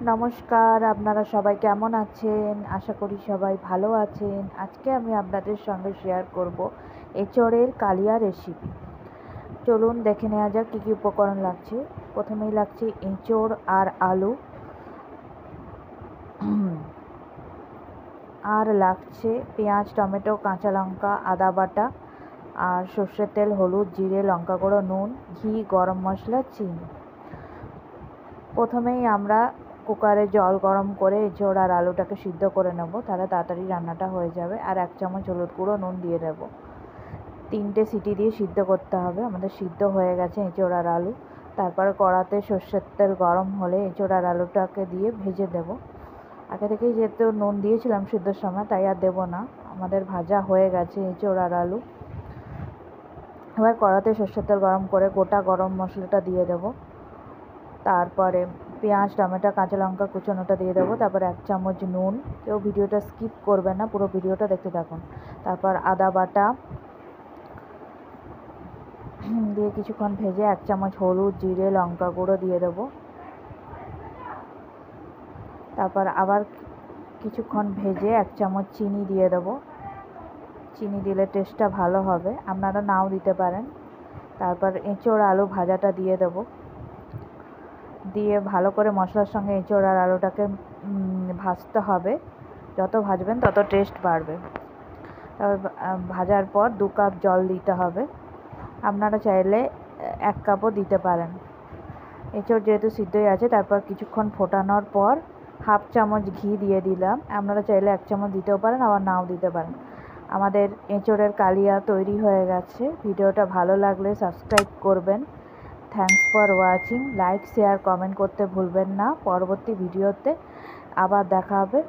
নমস্কার, আপনারা সবাই কেমন আছেন? আশা করি সবাই ভালো আছেন। আজকে আমি আপনাদের সঙ্গে শেয়ার করব এঁচোড়ের কালিয়া রেসিপি। চলুন দেখে নেওয়া যাক কী কী উপকরণ লাগছে। প্রথমেই লাগছে এঁচোড় আর আলু, আর লাগছে পেঁয়াজ, টমেটো, কাঁচা লঙ্কা, আদা বাটা, আর সর্ষের তেল, হলুদ, জিরে, লঙ্কা গুঁড়ো, নুন, ঘি, গরম মশলা, চিনি। প্রথমেই আমরা কুকারে জল গরম করে এঁচোড় আর আলুটাকে সিদ্ধ করে নেব, তাহলে তাড়াতাড়ি রান্নাটা হয়ে যাবে। আর 1 চামচ হলুদ গুঁড়ো, নুন দিয়ে দেবো। 3টে সিটি দিয়ে সিদ্ধ করতে হবে। আমাদের সিদ্ধ হয়ে গেছে এঁচোড় আর আলু। তারপরে কড়াতে সর্ষের তেল গরম হলে এঁচোড় আর আলুটাকে দিয়ে ভেজে দেব। আগে থেকেই যেহেতু নুন দিয়েছিলাম সিদ্ধর সময়, তাই আর দেবো না। আমাদের ভাজা হয়ে গেছে এঁচোড় আর আলু। এবার কড়াতে সর্ষের তেল গরম করে গোটা গরম মশলাটা দিয়ে দেবো। তারপরে পেঁয়াজ, টমেটো, কাঁচা লঙ্কা কুচানোটা দিয়ে দেবো। তারপর 1 চামচ নুন। কেউ ভিডিওটা স্কিপ করবেন না, পুরো ভিডিওটা দেখতে থাকুন। তারপর আদা বাটা দিয়ে কিছুক্ষণ ভেজে 1 চামচ হলুদ, জিরে, লঙ্কা গুঁড়ো দিয়ে দেবো। তারপর আবার কিছুক্ষণ ভেজে 1 চামচ চিনি দিয়ে দেবো। চিনি দিলে টেস্টটা ভালো হবে, আপনারা নাও দিতে পারেন। তারপর এঁচোড় আলু ভাজাটা দিয়ে দেবো। দিয়ে ভালো করে মশলার সঙ্গে এঁচোড় আর আলুটাকে ভাজতে হবে। যত ভাজবেন তত টেস্ট বাড়বে। তারপর ভাজার পর 2 কাপ জল দিতে হবে। আপনারা চাইলে 1 কাপও দিতে পারেন। এঁচোড় যেহেতু সিদ্ধই আছে, তারপর কিছুক্ষণ ফোটানোর পর 1/2 চামচ ঘি দিয়ে দিলাম। আপনারা চাইলে 1 চামচ দিতেও পারেন, আবার নাও দিতে পারেন। আমাদের এঁচোড়ের কালিয়া তৈরি হয়ে গেছে। ভিডিওটা ভালো লাগলে সাবস্ক্রাইব করবেন। Thanks for watching. Like, share, comment করতে ভুলবেন না। পরবর্তী ভিডিওতে আবার দেখা হবে।